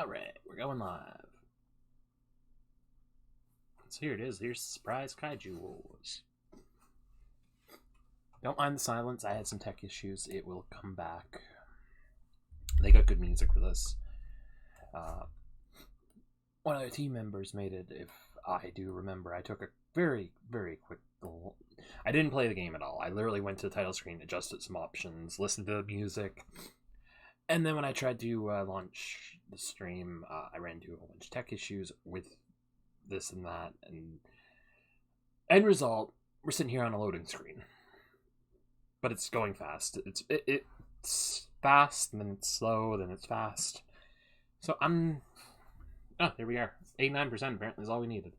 Alright, we're going live. So here it is. Here's Surprise Kaiju Wars. Don't mind the silence. I had some tech issues. It will come back. They got good music for this. One of the team members made it, if I do remember. I took a very, very quick... I didn't play the game at all. I literally went to the title screen, adjusted some options, listened to the music, and then when I tried to launch the stream, I ran into a bunch of tech issues with this and that, and end result, we're sitting here on a loading screen. But it's going fast. It's fast, and then it's slow, then it's fast. So I'm... Oh, there we are. 89% apparently is all we needed.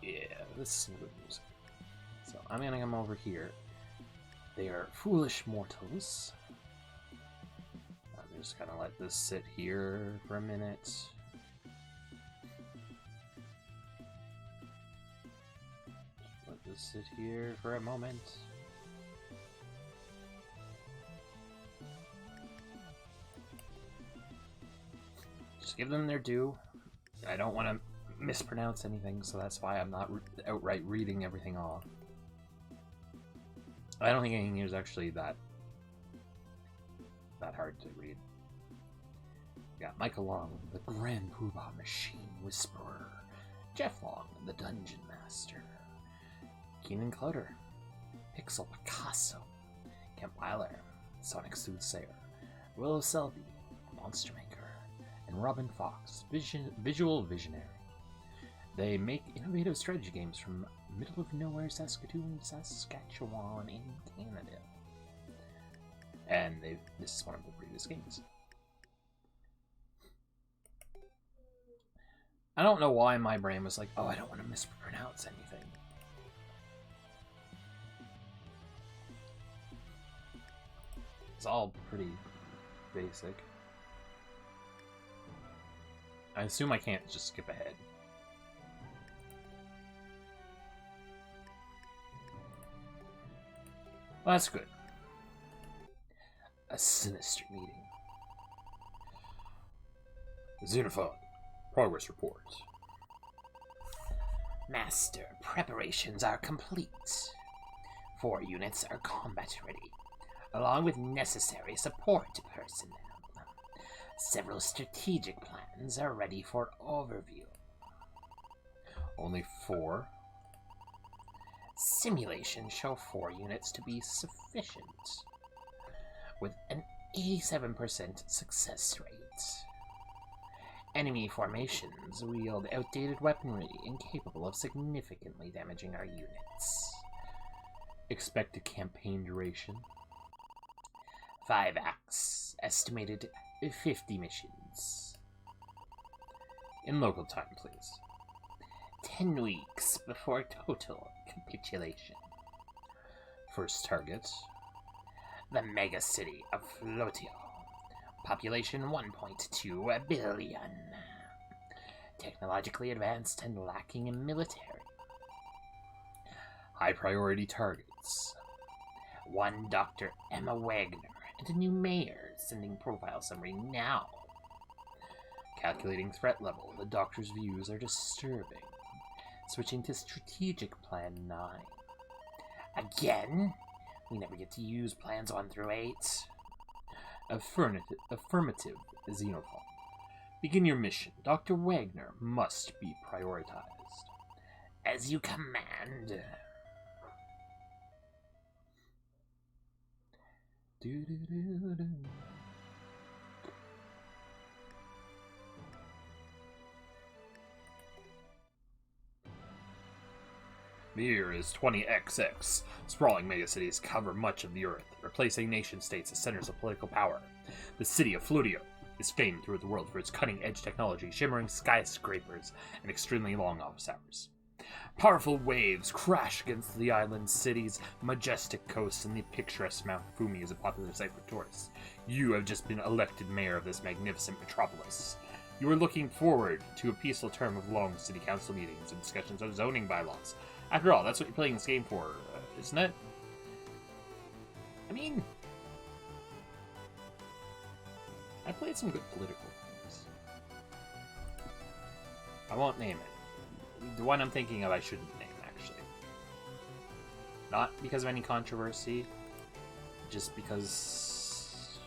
Yeah, this is some good music. So I'm gonna come over here. They are foolish mortals. I'm just gonna let this sit here for a minute. Let this sit here for a moment. Just give them their due. I don't want to mispronounce anything, so that's why I'm not outright reading everything off. I don't think anything here is actually that hard to read. We got Michael Long, the Grand Poobah Machine Whisperer. Jeff Long, the Dungeon Master. Keenan Cloder, Pixel Picasso. Kemp Weiler, Sonic Soothsayer. Willow Selby, Monster Maker. And Robin Fox, Visual Visionary. They make innovative strategy games from middle of nowhere Saskatoon, Saskatchewan in Canada. And this is one of the previous games. I don't know why my brain was like, oh, I don't want to mispronounce anything. It's all pretty basic. I assume I can't just skip ahead. Well, that's good. A sinister meeting. Xenophon, progress report. Master, preparations are complete. 4 units are combat ready, along with necessary support personnel. Several strategic plans are ready for overview. Only 4? Simulations show 4 units to be sufficient, with an 87% success rate. Enemy formations wield outdated weaponry incapable of significantly damaging our units. Expected campaign duration: 5 acts, estimated 50 missions. In local time, please. 10 weeks before total capitulation. First target: the mega city of Flotio. Population 1.2 billion. Technologically advanced and lacking in military. High priority targets: 1 Dr. Emma Wagner and a new mayor. Sending profile summary now. Calculating threat level. The doctor's views are disturbing. Switching to strategic plan 9. Again? We never get to use plans 1 through 8. Affirmative, Xenophon. Begin your mission. Dr. Wagner must be prioritized. As you command. Do-do-do-do. The year is 20XX. Sprawling megacities cover much of the Earth, replacing nation-states as centers of political power. The city of Flutio is famed throughout the world for its cutting-edge technology, shimmering skyscrapers, and extremely long office hours. Powerful waves crash against the island city's majestic coasts, and the picturesque Mount Fumi is a popular sight for tourists. You have just been elected mayor of this magnificent metropolis. You are looking forward to a peaceful term of long city council meetings and discussions of zoning bylaws. After all, that's what you're playing this game for, isn't it? I mean, I played some good political games. I won't name it. The one I'm thinking of I shouldn't name, actually. Not because of any controversy, just because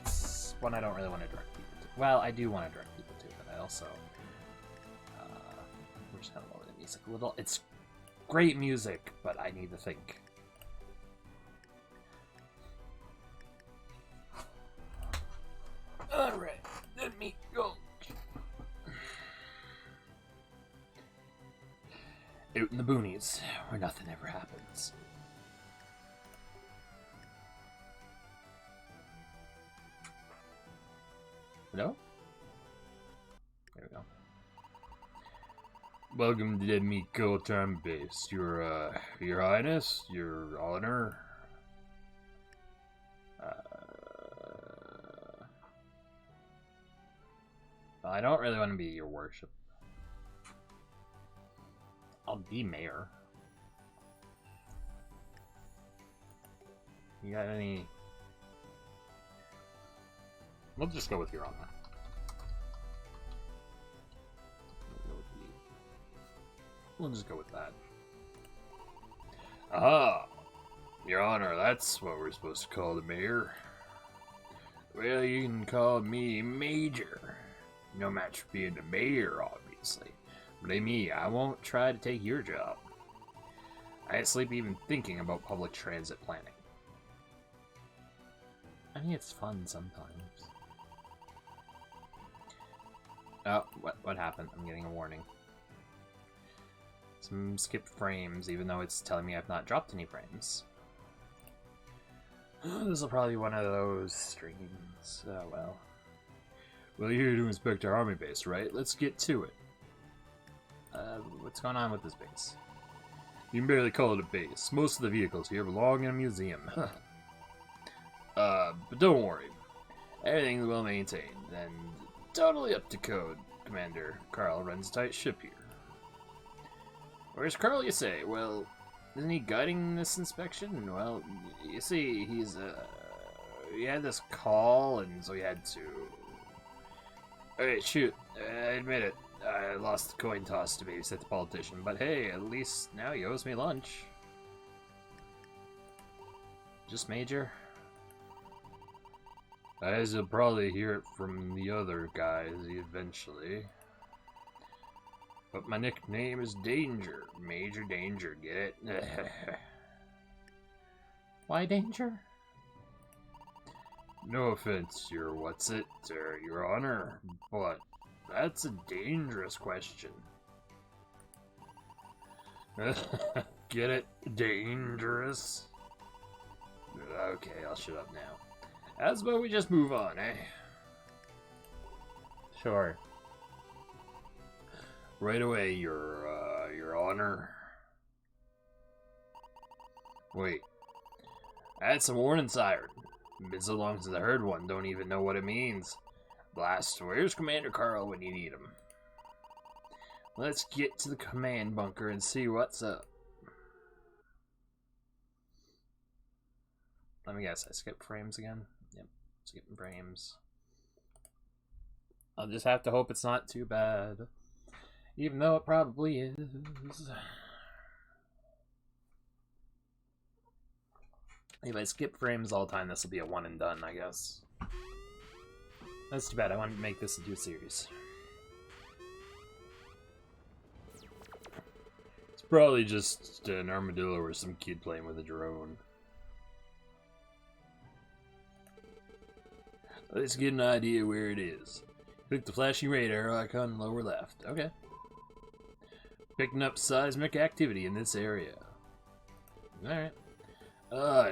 it's one I don't really want to direct people to. Well, I do want to direct people to, but I also... we're just gonna lower the music a little. It's great music, but I need to think. Alright, let me go. Out in the boonies, where nothing ever happens. Hello? There we go. Welcome to the Miko Time Base. Your Highness, Your Honor. I don't really want to be your worship. I'll be mayor. You got any... We'll just go with Your Honor. We'll just go with that. Aha! Your Honor, that's what we're supposed to call the mayor. Well, you can call me Major. No match for being the mayor, obviously. Believe me, I won't try to take your job. I ain't sleep even thinking about public transit planning. I think it's fun sometimes. Oh, what happened? I'm getting a warning. Some skipped frames, even though it's telling me I've not dropped any frames. This will probably be one of those streams. Oh well. Well, you're here to inspect our army base, right? Let's get to it. What's going on with this base? You can barely call it a base. Most of the vehicles here belong in a museum. But don't worry. Everything's well maintained, and totally up to code. Commander Carl runs a tight ship here. Where's Carl, you say? Well, isn't he guiding this inspection? Well, you see, he had this call, and so he had to... Alright, shoot. I admit it. I lost the coin toss to babysit the politician, but hey, at least now he owes me lunch. Just Major? As you'll probably hear it from the other guys eventually. But my nickname is Danger. Major Danger, get it? Why Danger? No offense, your what's-it, Your Honor, but that's a dangerous question. Get it? Dangerous? Okay, I'll shut up now. As about we just move on, eh? Sure. Right away, Your Honor. Wait. That's a warning siren. Been so long since I heard one, don't even know what it means. Blast, where's Commander Carl when you need him? Let's get to the command bunker and see what's up. Let me guess, I skipped frames again? Yep, skipping frames. I'll just have to hope it's not too bad. Even though it probably is. If I skip frames all the time, this will be a one and done, I guess. That's too bad, I wanted to make this a 2 series. It's probably just an armadillo or some kid playing with a drone. Let's get an idea where it is. Click the flashing radar icon lower left. Okay. Picking up seismic activity in this area. Alright.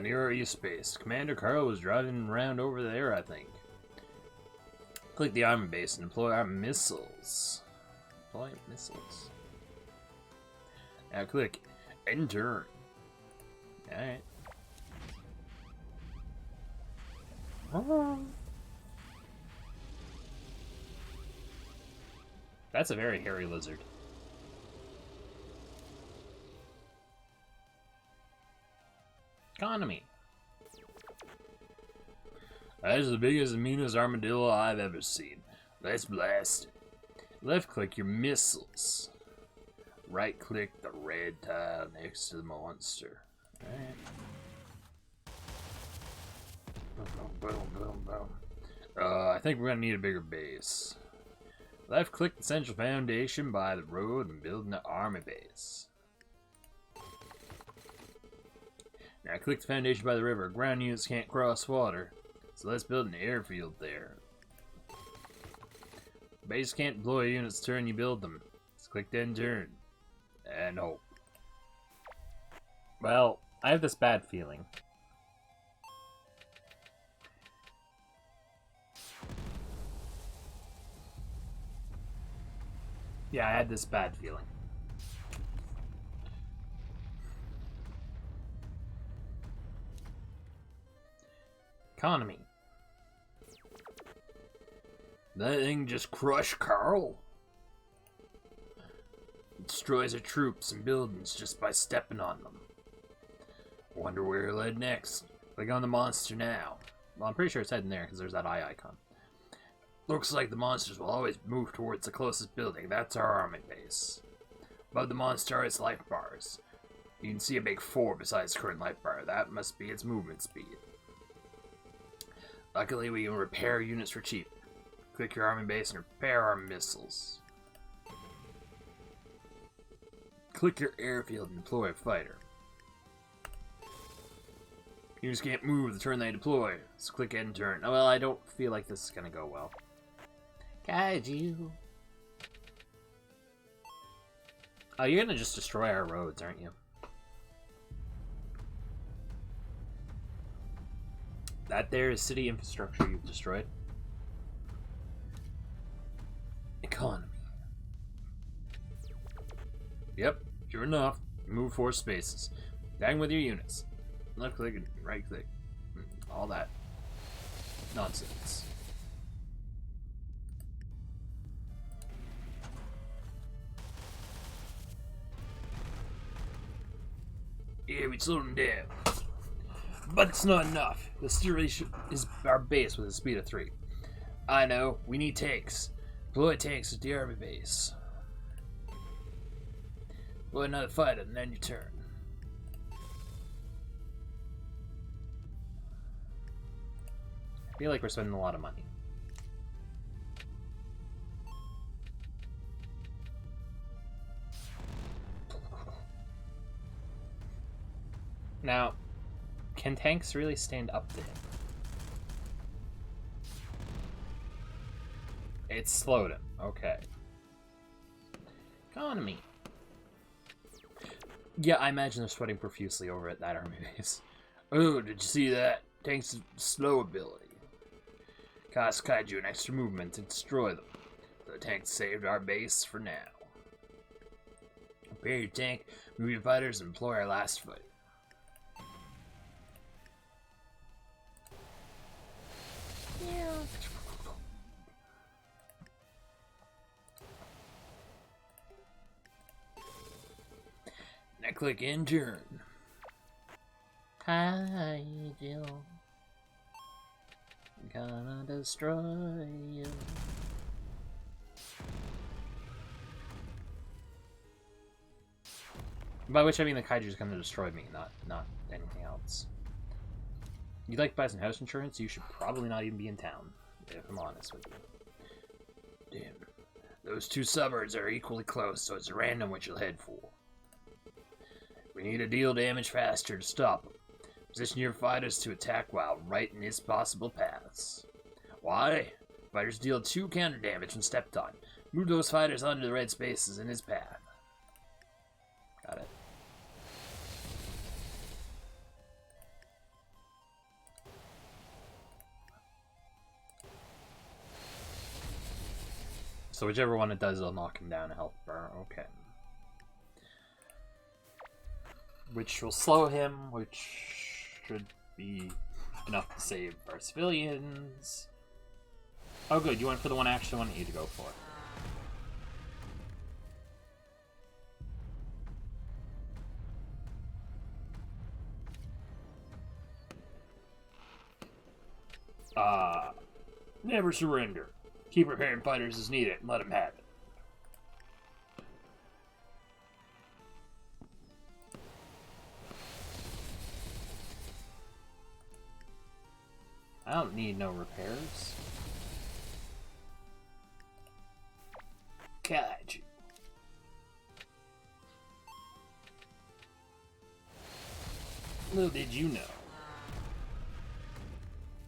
Near our east base. Commander Carl was driving around over there, I think. Click the armor base and deploy our missiles. Deploy missiles. Now click enter. Alright. That's a very hairy lizard. Economy. That is the biggest and meanest armadillo I've ever seen. Let's blast it. Left click your missiles. Right click the red tile next to the monster. Alright. Boom, boom, boom, boom. I think we're gonna need a bigger base. Left click the central foundation by the road and build an army base. Now click the foundation by the river. Ground units can't cross water, so let's build an airfield there. Base can't deploy units turn you build them. Let's click then turn. And hope. Well, I have this bad feeling. Yeah, I had this bad feeling. Economy. That thing just crushed Carl. It destroys our troops and buildings just by stepping on them. Wonder where he'll head next. Click on the monster now. Well, I'm pretty sure it's heading there because there's that eye icon. Looks like the monsters will always move towards the closest building. That's our army base. Above the monster are its life bars. You can see a big 4 besides the current life bar. That must be its movement speed. Luckily, we can repair units for cheap. Click your army base and repair our missiles. Click your airfield and deploy a fighter. Units can't move the turn they deploy, so click end turn. Oh, well, I don't feel like this is gonna go well. Kaiju. Oh, you're gonna just destroy our roads, aren't you? That there is city infrastructure you've destroyed. Economy. Yep, sure enough. Move 4 spaces. Bang with your units. Left click and right click. All that nonsense. Yeah, we slowed them down. But it's not enough. The duration is our base with a speed of 3. I know, we need tanks. Deploy tanks at the army base. Deploy another fighter and then your turn. I feel like we're spending a lot of money. Now, can tanks really stand up to him? It slowed him. Okay. Economy. Yeah, I imagine they're sweating profusely over at that army base. Oh, did you see that? Tanks slow ability. Cost Kaiju an extra movement to destroy them. The tank saved our base for now. Repair your tank, move your fighters, and employ our last fight. Yeah. Now click end turn. Kaiju. Gonna destroy you. By which I mean the Kaiju's gonna destroy me, not anything else. You'd like to buy some house insurance? You should probably not even be in town, if I'm honest with you. Damn. Those 2 suburbs are equally close, so it's random what you'll head for. We need to deal damage faster to stop them. Position your fighters to attack while right in his possible paths. Why? Fighters deal 2 counter damage when stepped on. Move those fighters onto the red spaces in his path. Got it. So whichever one it does, it'll knock him down a health bar. Okay. Which will slow him, which should be enough to save our civilians. Oh good, you went for the one I actually wanted you to go for. Never surrender. Keep repairing fighters as needed and let them have it. I don't need no repairs. Kaiju. Little did you know.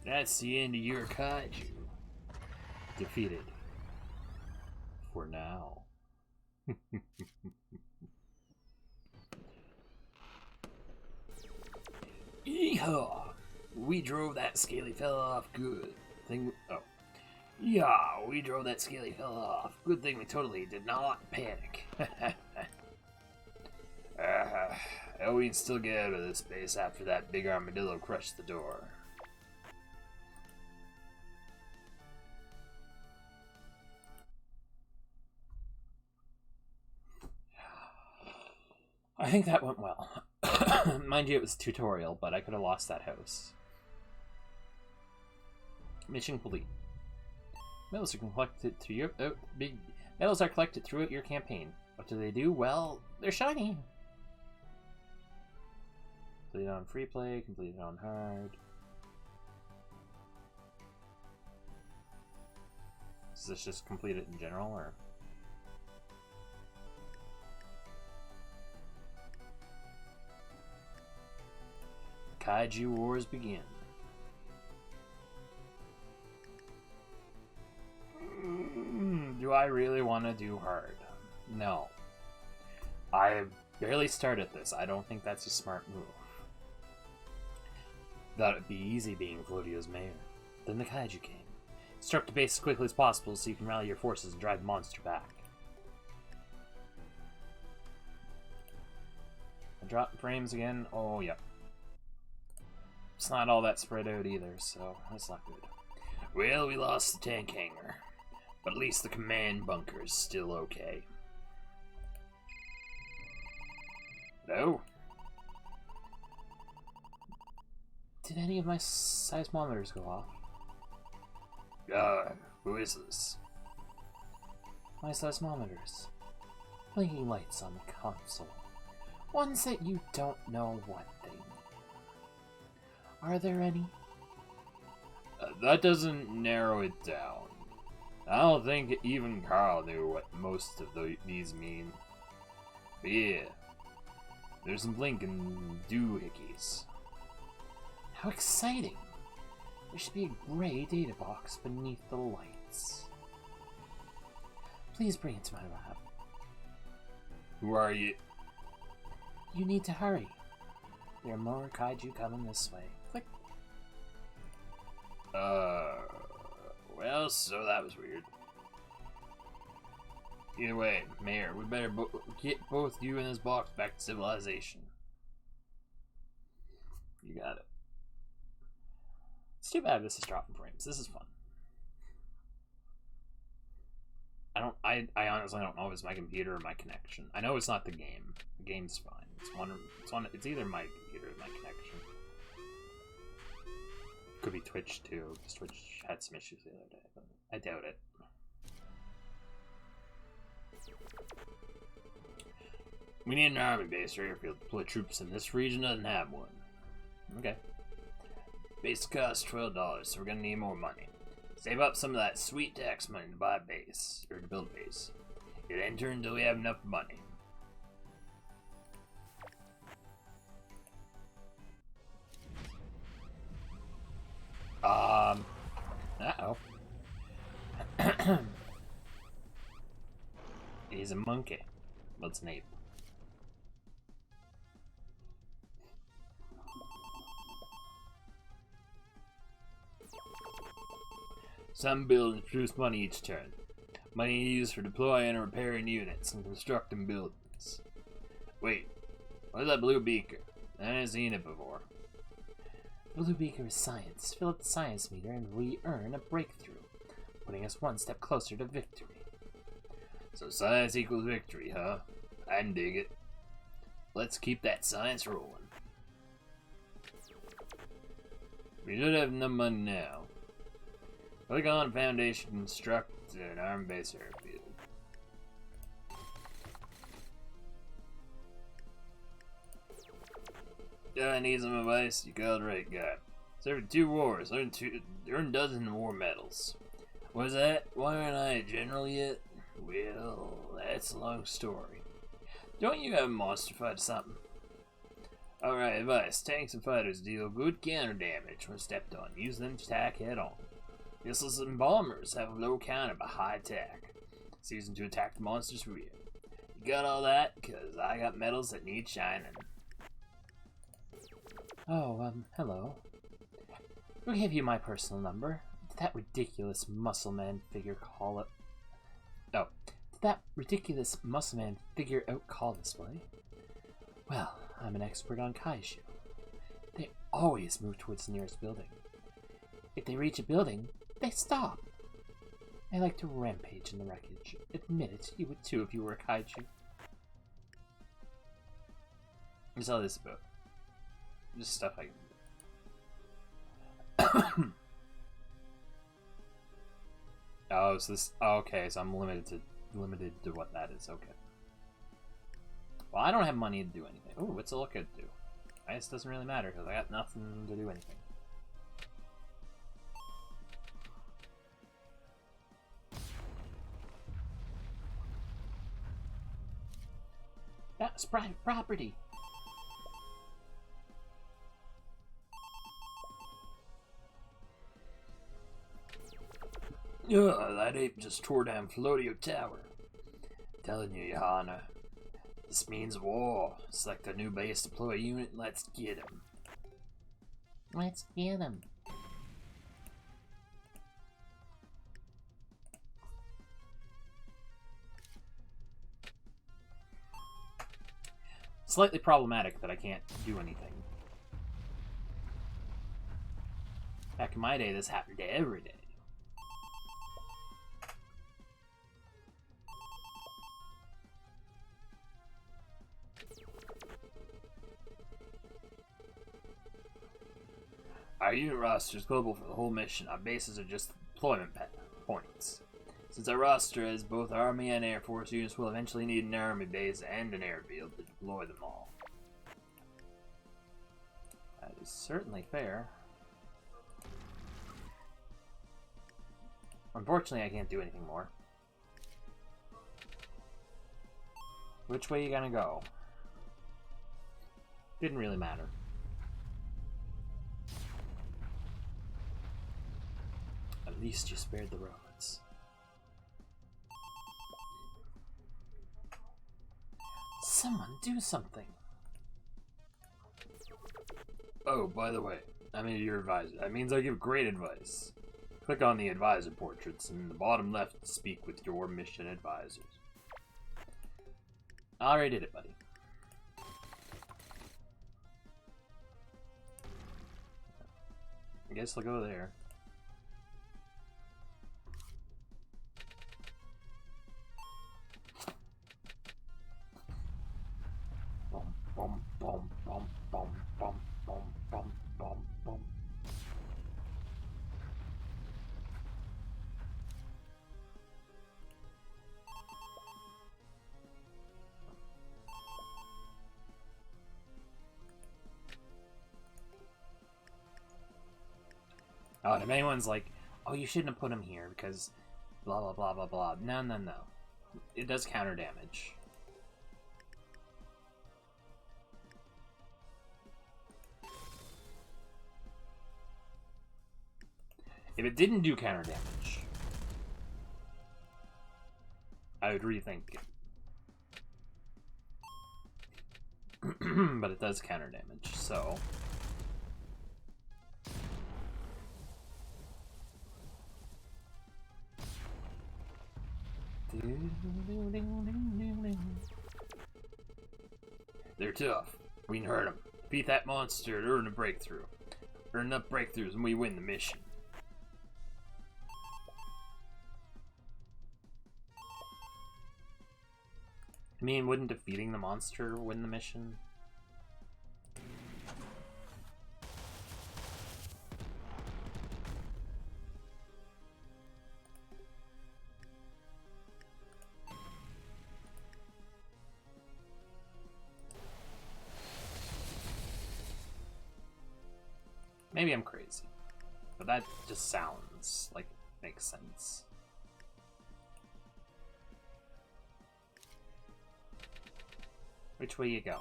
That's the end of your Kaiju. Defeated. For now. Yeehaw! We drove that scaly fella off good. Yeah, we drove that scaly fella off. Good thing we totally did not panic. We can still get out of this base after that big armadillo crushed the door. I think that went well. Mind you, it was a tutorial, but I could have lost that house. Mission complete. Medals are collected through your medals are collected throughout your campaign. What do they do? Well, they're shiny. Complete on free play, complete on hard. Is this just complete it in general, or? Kaiju wars begin. Do I really want to do hard? No. I barely started this. I don't think that's a smart move. Thought it'd be easy being Flodio's mayor. Then the Kaiju came. Struck the base as quickly as possible so you can rally your forces and drive the monster back. I dropped frames again. Oh, yep. It's not all that spread out either, so that's not good. Well, we lost the tank hangar, but at least the command bunker is still okay. Hello? Did any of my seismometers go off? Who is this? My seismometers. Blinking lights on the console. Ones that you don't know what they mean. Are there any? That doesn't narrow it down. I don't think even Carl knew what most of these mean. But yeah, there's some blinking doohickeys. How exciting! There should be a gray data box beneath the lights. Please bring it to my lab. Who are you? You need to hurry. There are more Kaiju coming this way. Click. Well, so that was weird. Either way, Mayor, we better get both you and this box back to civilization. You got it. It's too bad this is dropping frames. This is fun. I honestly don't know if it's my computer or my connection. I know it's not the game. The game's fine. It's either my computer or my connection. Could be Twitch too, because Twitch had some issues the other day, but I doubt it. We need an army base or airfield to deploy troops in this region. Doesn't have one. Okay. Base costs $12, so we're gonna need more money. Save up some of that sweet tax money to buy a base, or to build a base. It enter until we have enough money. Uh-oh. He's a monkey. What's an ape? Some buildings produce money each turn. Money used for deploying and repairing units and constructing buildings. Wait, what is that blue beaker? I haven't seen it before. Blue beaker is science. Fill up the science meter and we earn a breakthrough, putting us one step closer to victory. So science equals victory, huh? I can dig it. Let's keep that science rolling. We should have enough money now. Click on Foundation to construct an armed base airfield. I need some advice. You called the right guy. Served 2 wars, earned a dozen war medals. Was that? Why aren't I a general yet? Well, that's a long story. Don't you have a monster fight or something? Alright, advice. Tanks and fighters deal good counter damage when stepped on. Use them to attack head on. Missiles and bombers have a low counter but high attack. Season to attack the monster's rear. You got all that? Cause I got medals that need shining. Oh, hello. Who gave you my personal number? Did that ridiculous muscle man figure call it? Oh, did that ridiculous muscle man figure out call display? Well, I'm an expert on Kaiju. They always move towards the nearest building. If they reach a building, they stop. I like to rampage in the wreckage. Admit it, you would too if you were a Kaiju. What's all this about? Just stuff I can... Oh, so this... Oh, okay, so I'm limited to what that is. Okay. Well, I don't have money to do anything. Ooh, what's a lookout do? I guess it doesn't really matter because I got nothing to do anything. That's private property. Ugh, that ape just tore down Flodio Tower. Telling you, Johanna. This means war. Select a new base deploy unit. Let's get him. Let's get him. Slightly problematic that I can't do anything. Back in my day, this happened every day. Our unit roster is global for the whole mission. Our bases are just deployment points. Since our roster has both Army and Air Force units, we'll eventually need an Army base and an airfield to deploy them all. That is certainly fair. Unfortunately, I can't do anything more. Which way you gonna go? Didn't really matter. At least you spared the roads. Someone do something. Oh, by the way, I'm your advisor. That means I give great advice. Click on the advisor portraits in the bottom left to speak with your mission advisors. I already did it, buddy. I guess I'll go there. Bum, bum, bum, bum, bum, bum, bum, bum, bum. Oh, and if anyone's like, oh, you shouldn't have put him here because blah, blah, blah, blah, blah. No, no, no. It does counter damage. If it didn't do counter damage, I would rethink it. But it does counter damage, so... They're tough. We can hurt them. Beat that monster to earn a breakthrough. Earn enough breakthroughs and we win the mission. I mean, wouldn't defeating the monster win the mission? Maybe I'm crazy. But that just sounds like it makes sense. Which way you going?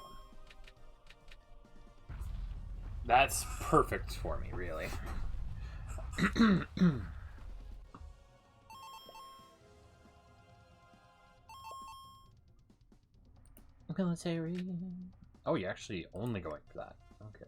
That's perfect for me, really. Military. Oh, you're actually only going for that. Okay.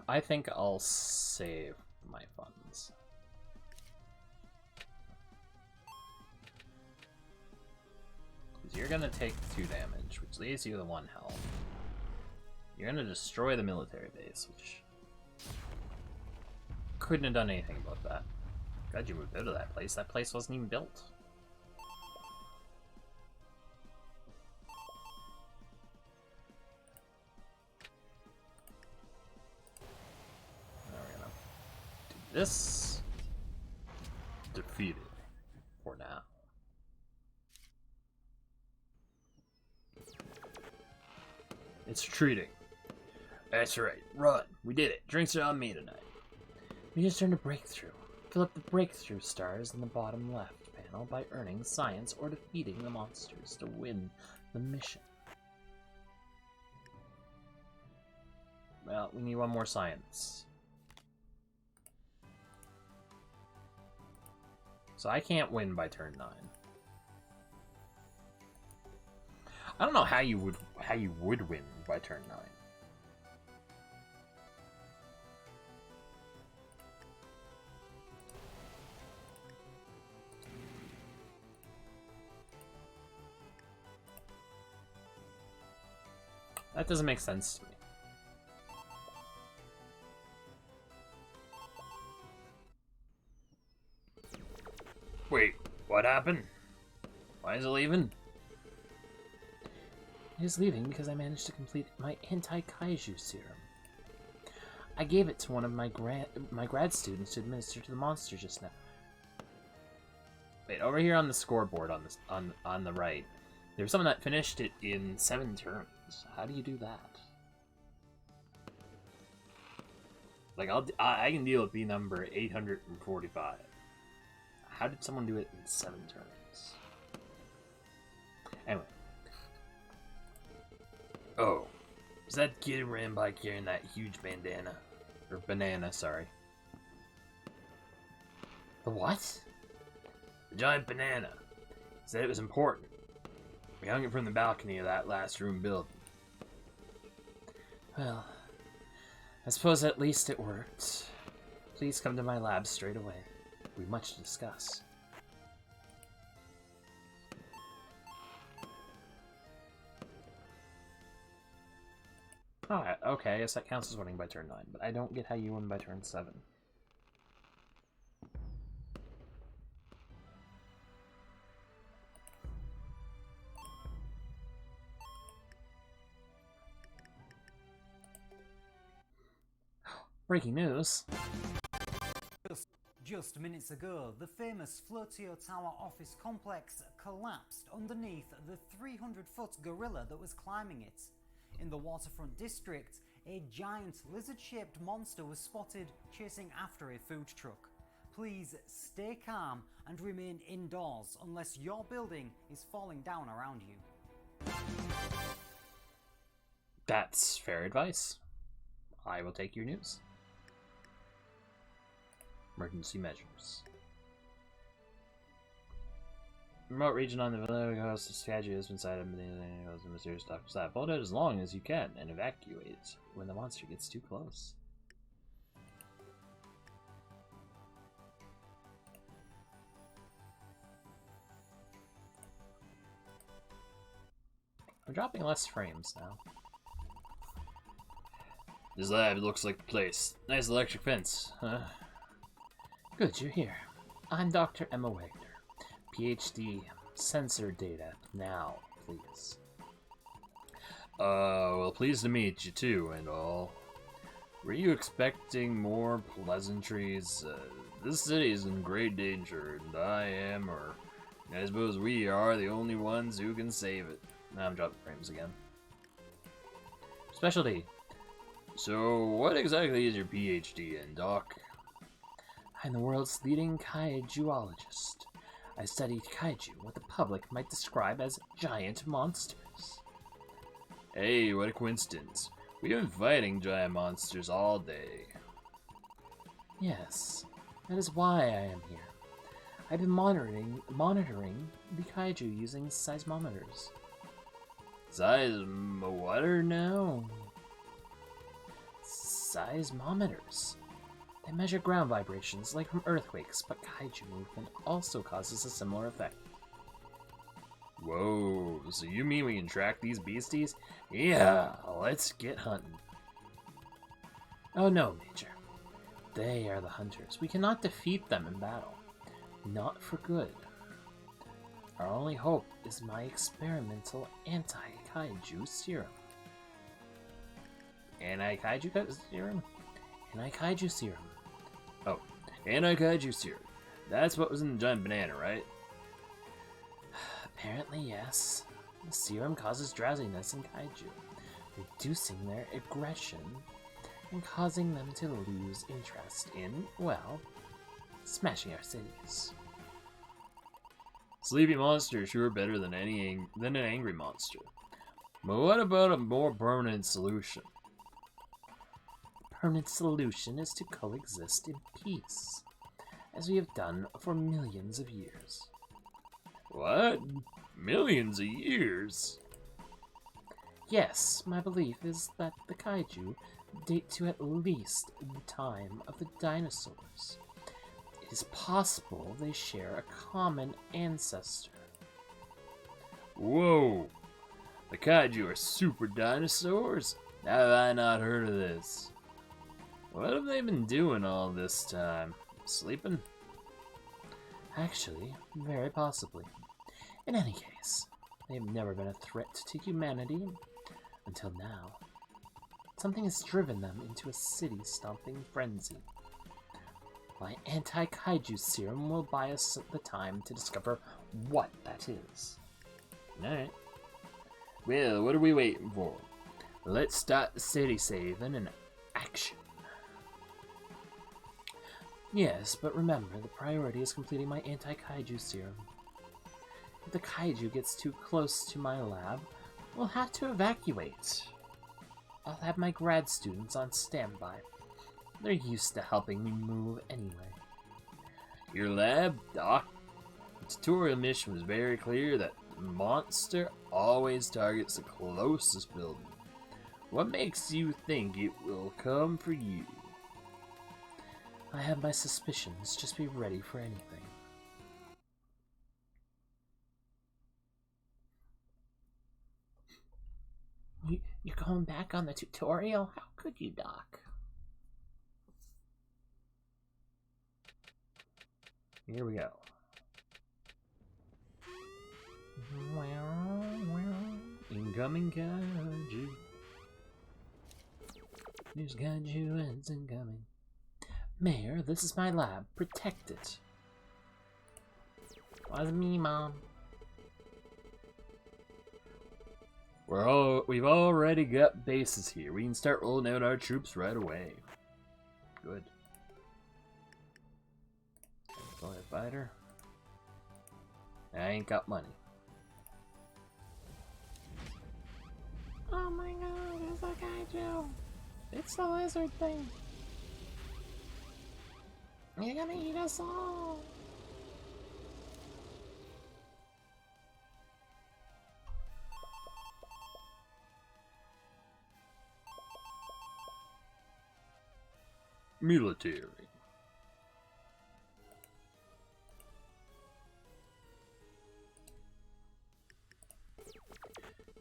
I think I'll save my funds. Because you're gonna take 2 damage, which leaves you with 1 health. You're gonna destroy the military base, which couldn't have done anything about that. Glad you moved out of that place. That place wasn't even built. This defeated for now. It's retreating. That's right. Run. We did it. Drinks are on me tonight. We just earned a breakthrough. Fill up the breakthrough stars in the bottom left panel by earning science or defeating the monsters to win the mission. Well, we need 1 more science. So I can't win by turn 9. I don't know how you would win by turn 9. That doesn't make sense to me. Wait, what happened? Why is it leaving? It is leaving because I managed to complete my anti-Kaiju serum. I gave it to one of my grad students to administer to the monster just now. Wait, over here on the scoreboard on the right, there's someone that finished it in 7 turns. How do you do that? Like I can deal with B number 845. How did someone do it in 7 turns? Anyway. Oh. Is that kid who ran by carrying that huge bandana? Or banana, sorry. The what? The giant banana. He said it was important. We hung it from the balcony of that last room building. Well, I suppose at least it worked. Please come to my lab straight away. We have much to discuss. Alright, okay, I guess that counts as winning by turn 9, but I don't get how you win by turn 7. Breaking news. Just minutes ago, the famous Flotio Tower office complex collapsed underneath the 300-foot gorilla that was climbing it. In the waterfront district, a giant lizard-shaped monster was spotted chasing after a food truck. Please stay calm and remain indoors unless your building is falling down around you. That's fair advice. I will take your news. Emergency measures. Remote region on the Valerian coast, the Kaiju has been sighted in the mysterious doctor staff. Hold out as long as you can and evacuate when the monster gets too close. I'm dropping less frames now. This lab looks like the place. Nice electric fence, huh? Good, you're here. I'm Dr. Emma Wagner, PhD, sensor data, now, please. Well, pleased to meet you too, and all. Were you expecting more pleasantries? This city is in great danger, and I suppose we are the only ones who can save it. Now I'm dropping frames again. Specialty. So, what exactly is your PhD in, Doc? I'm the world's leading Kaijuologist. I studied Kaiju, what the public might describe as giant monsters. Hey, what a coincidence. We've been fighting giant monsters all day. Yes, that is why I am here. I've been monitoring the Kaiju using seismometers. What now? Seismometers. They measure ground vibrations like from earthquakes, but Kaiju movement also causes a similar effect. Whoa, so you mean we can track these beasties? Yeah, let's get hunting. Oh no, Major. They are the hunters. We cannot defeat them in battle. Not for good. Our only hope is my experimental anti-Kaiju serum. Anti-Kaiju serum? Anti-Kaiju serum. Oh, anti-Kaiju serum. That's what was in the giant banana, right? Apparently, yes. The serum causes drowsiness in Kaiju, reducing their aggression and causing them to lose interest in, well, smashing our cities. Sleepy monster sure better than an angry monster. But what about a more permanent solution? The permanent solution is to coexist in peace, as we have done for millions of years. What? Millions of years? Yes, my belief is that the Kaiju date to at least the time of the dinosaurs. It is possible they share a common ancestor. Whoa! The Kaiju are super dinosaurs? How have I not heard of this? What have they been doing all this time? Sleeping? Actually, very possibly. In any case, they have never been a threat to humanity until now. Something has driven them into a city-stomping frenzy. My anti-Kaiju serum will buy us the time to discover what that is. Alright. Well, what are we waiting for? Let's start the city saving and action. Yes, but remember, the priority is completing my anti-Kaiju serum. If the Kaiju gets too close to my lab, we'll have to evacuate. I'll have my grad students on standby. They're used to helping me move anyway. Your lab, Doc? The tutorial mission was very clear that the monster always targets the closest building. What makes you think it will come for you? I have my suspicions. Just be ready for anything. You're going back on the tutorial? How could you, Doc? Here we go. Incoming Kaiju. There's Kaiju and it's incoming. Mayor, this is my lab. Protect it. Was me, Mom. We've already got bases here. We can start rolling out our troops right away. Good. Fighter. I ain't got money. Oh my god, it's a Kaiju. It's the lizard thing. You're gonna eat us all. Military.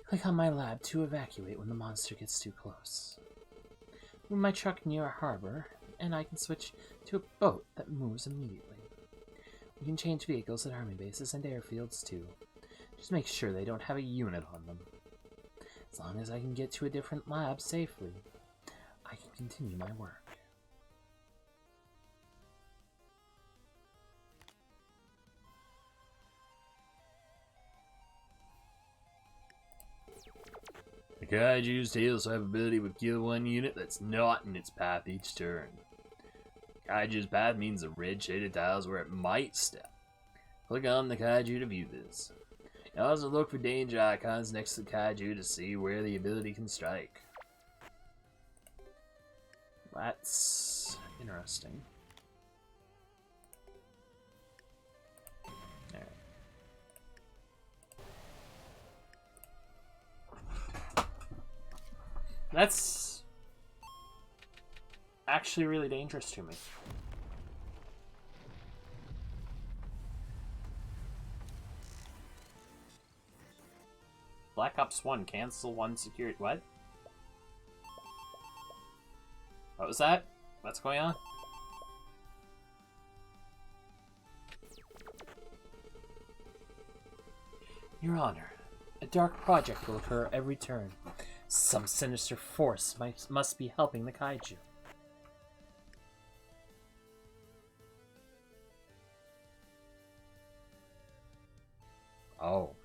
Click on my lab to evacuate when the monster gets too close. Move my truck near a harbor, and I can switch to a boat that moves immediately. You can change vehicles at army bases and airfields too. Just make sure they don't have a unit on them. As long as I can get to a different lab safely, I can continue my work. The Kaiju's tails have ability to kill one unit that's not in its path each turn. Kaiju's path means the red shaded tiles where it might step. Click on the Kaiju to view this. You also look for danger icons next to the Kaiju to see where the ability can strike. That's interesting. Alright. That's actually really dangerous to me. Black Ops 1, cancel one security. What? What was that? What's going on? Your Honor, a dark project will occur every turn. Some sinister force must be helping the Kaiju. Oh.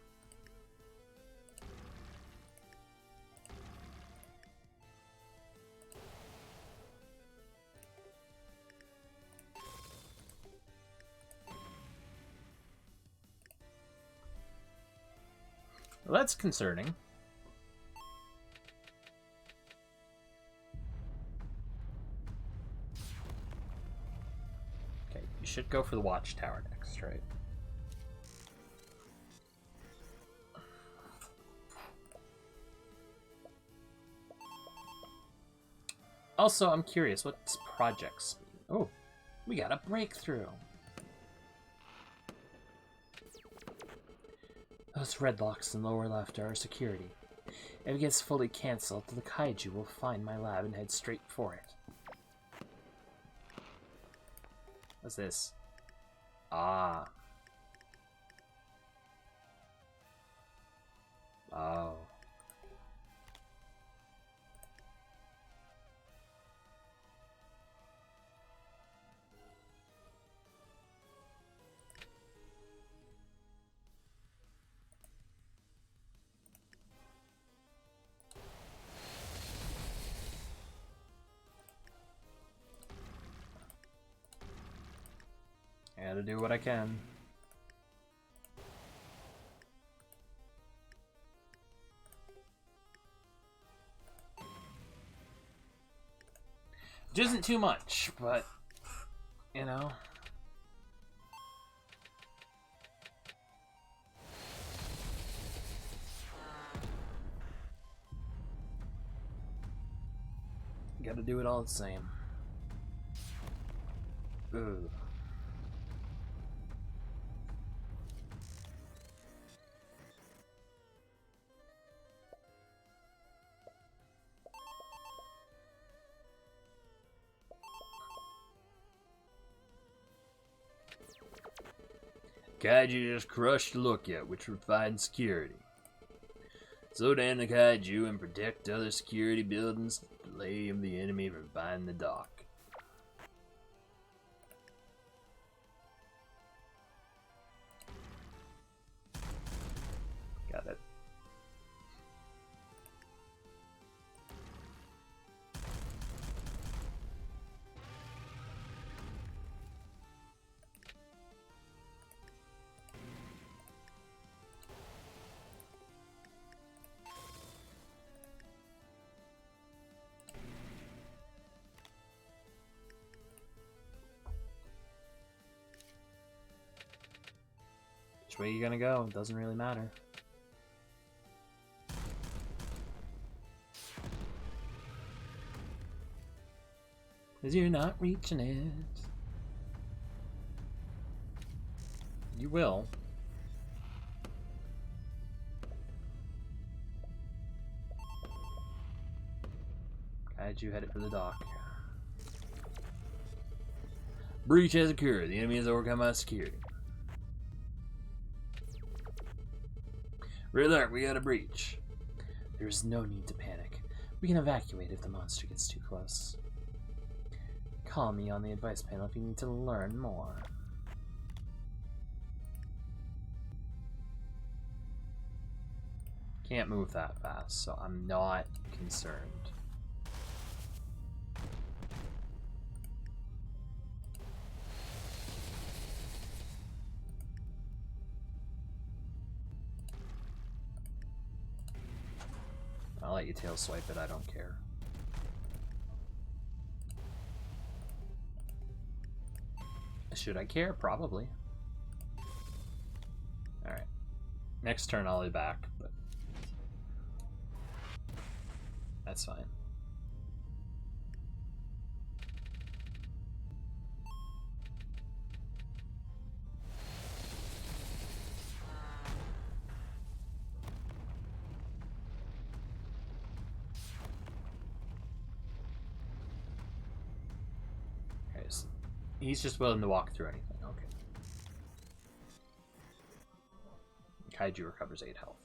Well, that's concerning. Okay, you should go for the watchtower next, right? Also, I'm curious, what's projects mean? Oh, we got a breakthrough. Those red locks in lower left are security. If it gets fully cancelled, the Kaiju will find my lab and head straight for it. What's this? Ah. Oh. I gotta do what I can. Which isn't too much, but, you know. Gotta do it all the same. Ugh. Kaiju just crushed Lookout, which provides security. Slow down the Kaiju and protect other security buildings to delay the enemy from finding the dock. Got it. Which way you gonna go? It doesn't really matter. Cause you're not reaching it. You will. Kaiju headed for the dock. Breach has occurred. The enemy has overcome our security. Red Alert, we got a breach. There is no need to panic. We can evacuate if the monster gets too close. Call me on the advice panel if you need to learn more. Can't move that fast, so I'm not concerned. I'll let you tail swipe it, I don't care. Should I care? Probably. Alright. Next turn I'll be back, but that's fine. Okay, so he's just willing to walk through anything. Okay. Kaiju recovers 8 health.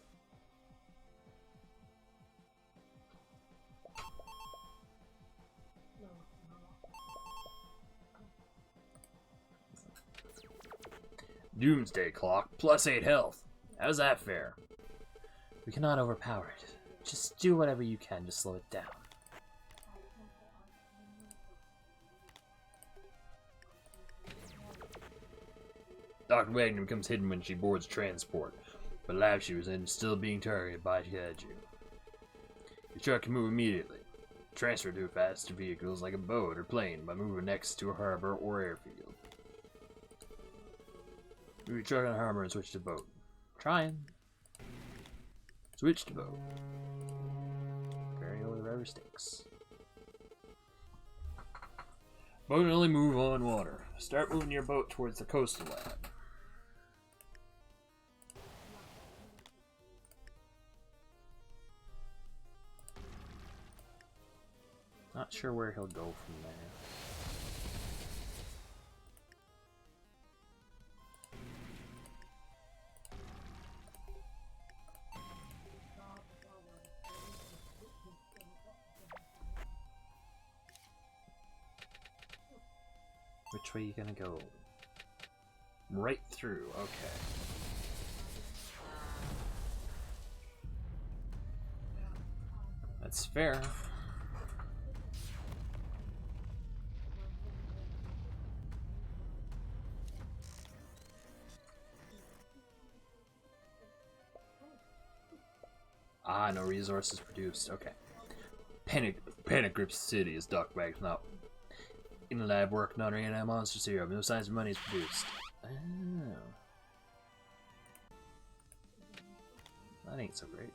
Doomsday Clock, plus 8 health. How's that fair? We cannot overpower it. Just do whatever you can to slow it down. Dr. Wagner becomes hidden when she boards transport, but lab she was in is still being targeted by Kaiju. The truck can move immediately. Transfer to faster vehicles like a boat or plane by moving next to a harbor or airfield. Move your truck on a harbor and switch to boat. Trying. Switch to boat. Very only rubber sticks. Boat can only move on water. Start moving your boat towards the coastal lab. Not sure where he'll go from there. Which way are you gonna go? Right through, okay. That's fair. Ah, no resources produced. Okay. Panic grips the city as Doc Wagner's not in the lab working on an monster serum. No signs of money is produced. Oh. That ain't so great.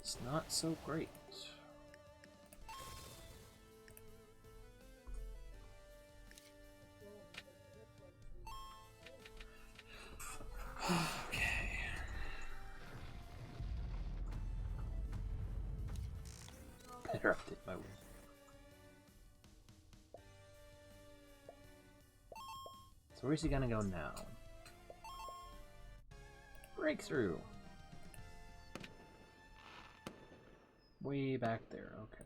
It's not so great. Okay. Better update my wing. So where's he gonna go now? Breakthrough. Way back there, okay.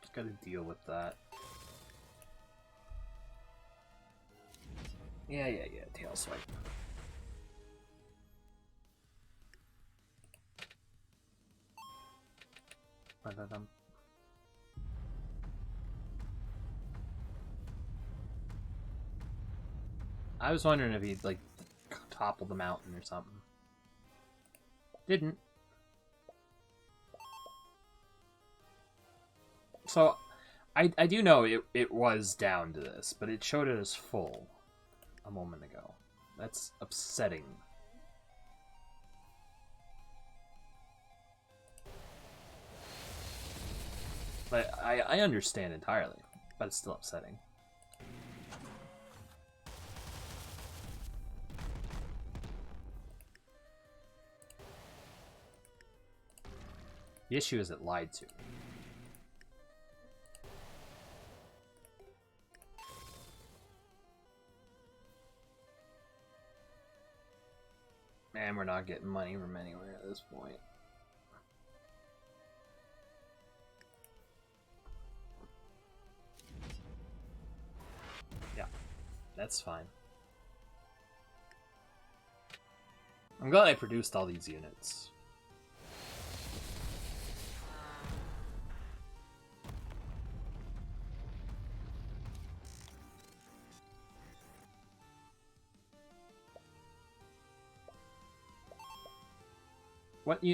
Just gotta deal with that. Yeah, tail swipe. I was wondering if he'd like topple the mountain or something. Didn't. So I do know it was down to this, but it showed it as full a moment ago. That's upsetting. But I understand entirely, but it's still upsetting. The issue is it lied to me. Man, we're not getting money from anywhere at this point. Yeah, that's fine. I'm glad I produced all these units.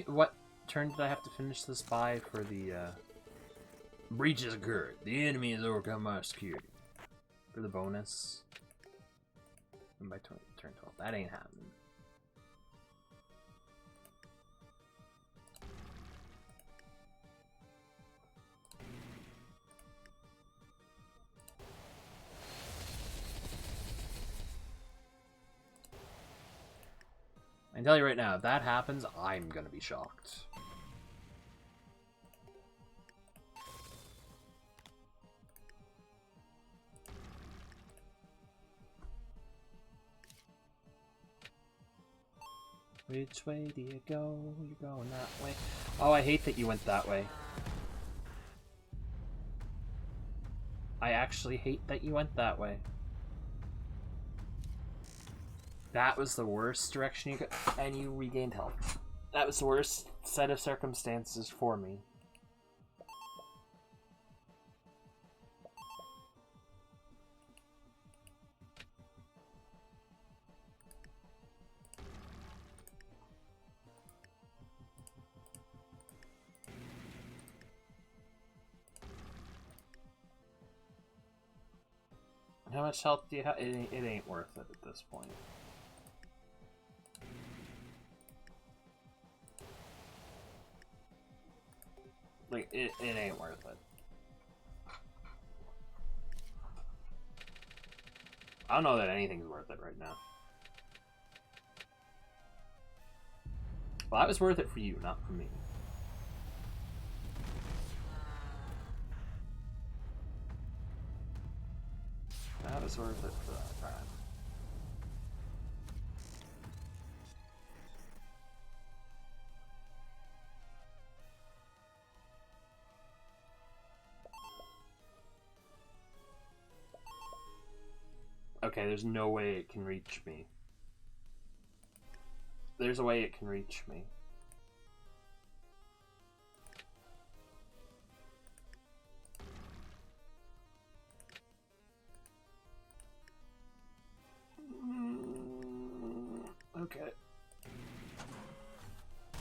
What turn did I have to finish this by for the breach has occurred. The enemy has overcome our security. For the bonus. And by turn 12. That ain't happening. I can tell you right now, if that happens, I'm gonna be shocked. Which way do you go? You're going that way. Oh, I hate that you went that way. I actually hate that you went that way. That was the worst direction you could... And you regained health. That was the worst set of circumstances for me. How much health do you have? It ain't worth it at this point. Like, it ain't worth it. I don't know that anything's worth it right now. Well, that was worth it for you, not for me. That was worth it for that time. Okay, there's no way it can reach me. There's a way it can reach me. Okay.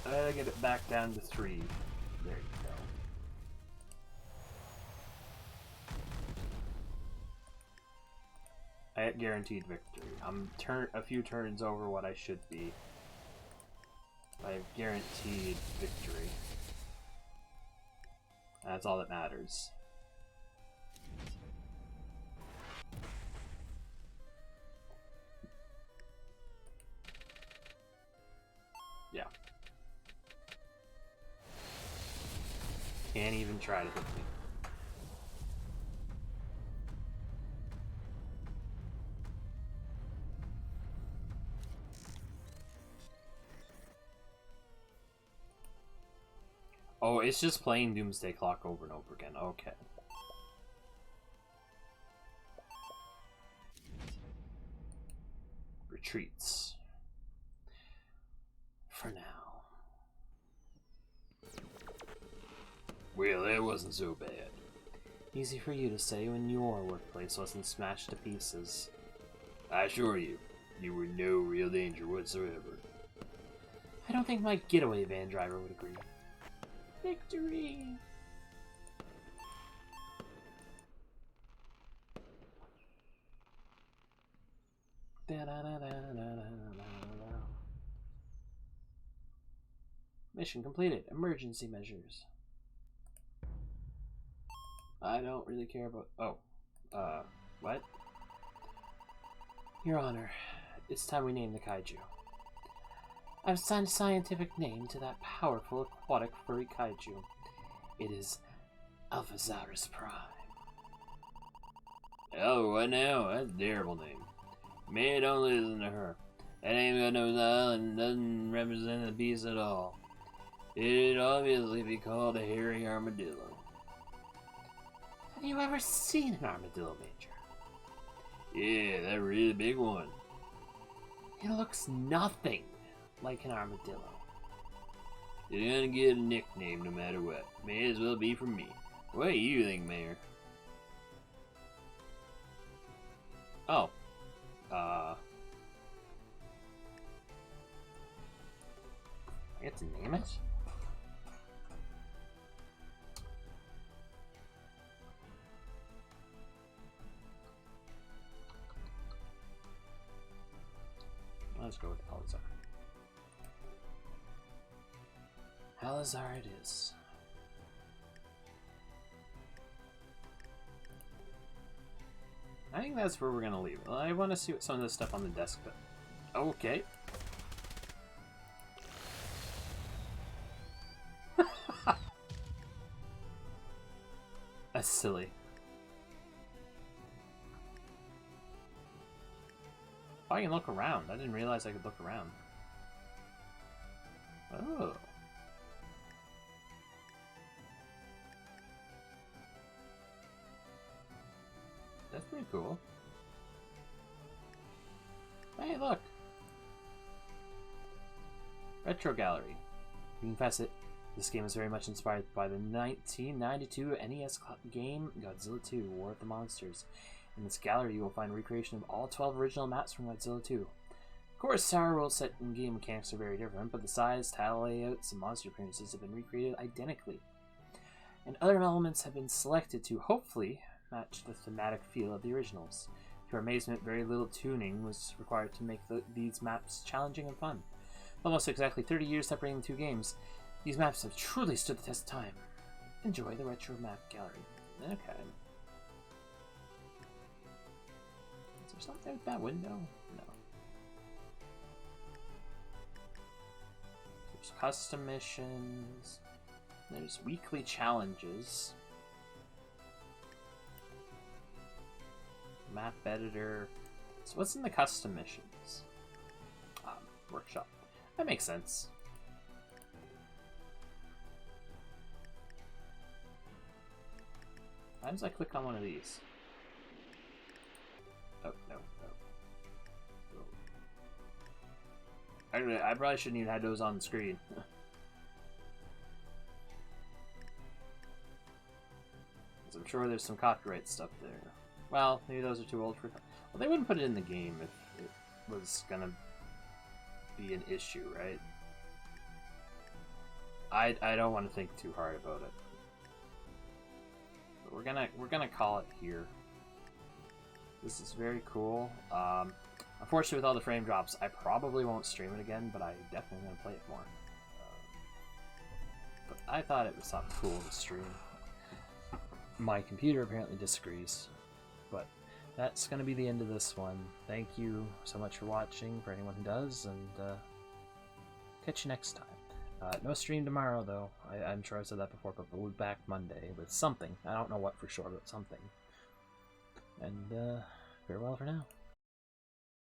I gotta get it back down to 3. There you go. I get guaranteed victory. I'm a few turns over what I should be. I have guaranteed victory. That's all that matters. Yeah. Can't even try to hit me. Oh, it's just playing Doomsday Clock over and over again. Okay. Retreats. For now. Well, that wasn't so bad. Easy for you to say when your workplace wasn't smashed to pieces. I assure you, you were no real danger whatsoever. I don't think my getaway van driver would agree. Victory! Mission completed. Emergency measures. I don't really care about... Oh. What? Your Honor, it's time we name the Kaiju. I've assigned a scientific name to that powerful aquatic furry Kaiju. It is Alphasaurus Prime. Oh, what now? That's a terrible name. Man, don't listen to her. That ain't got no style and doesn't represent the beast at all. It'd obviously be called a hairy armadillo. Have you ever seen an armadillo, Major? Yeah, that really big one. It looks nothing like an armadillo. You're gonna get a nickname no matter what. May as well be from me. What do you think, Mayor? Oh. I get to name it? Let's go with Alazar. Alazar it is. I think that's where we're gonna leave it. I want to see what some of this stuff on the desk, but okay. That's silly. Oh, I can look around. I didn't realize I could look around. Oh. That's pretty cool. Hey, look! Retro Gallery. You can confess it, this game is very much inspired by the 1992 NES game Godzilla 2 War of the Monsters. In this gallery, you will find a recreation of all 12 original maps from Godzilla 2. Of course, Tower World set and game mechanics are very different, but the size, tile layouts, and monster appearances have been recreated identically. And other elements have been selected to, hopefully, match the thematic feel of the originals. To our amazement, very little tuning was required to make these maps challenging and fun. Almost exactly 30 years separating the two games, these maps have truly stood the test of time. Enjoy the retro map gallery. Okay. Is there something with that window? No. There's custom missions. There's weekly challenges. Map editor. So what's in the custom missions? Workshop. That makes sense. Why does I click on one of these? Oh, no, no. Actually, I probably shouldn't even have those on the screen. Because I'm sure there's some copyright stuff there. Well, maybe those are too old for... Well, they wouldn't put it in the game if it was gonna be an issue, right? I don't want to think too hard about it. But we're gonna call it here. This is very cool. Unfortunately, with all the frame drops, I probably won't stream it again, but I definitely gonna play it more. But I thought it was something cool to stream. My computer apparently disagrees. But that's going to be the end of this one. Thank you so much for watching, for anyone who does, and catch you next time. No stream tomorrow, though. I'm sure I've said that before, but we'll be back Monday with something. I don't know what for sure, but something. And farewell for now.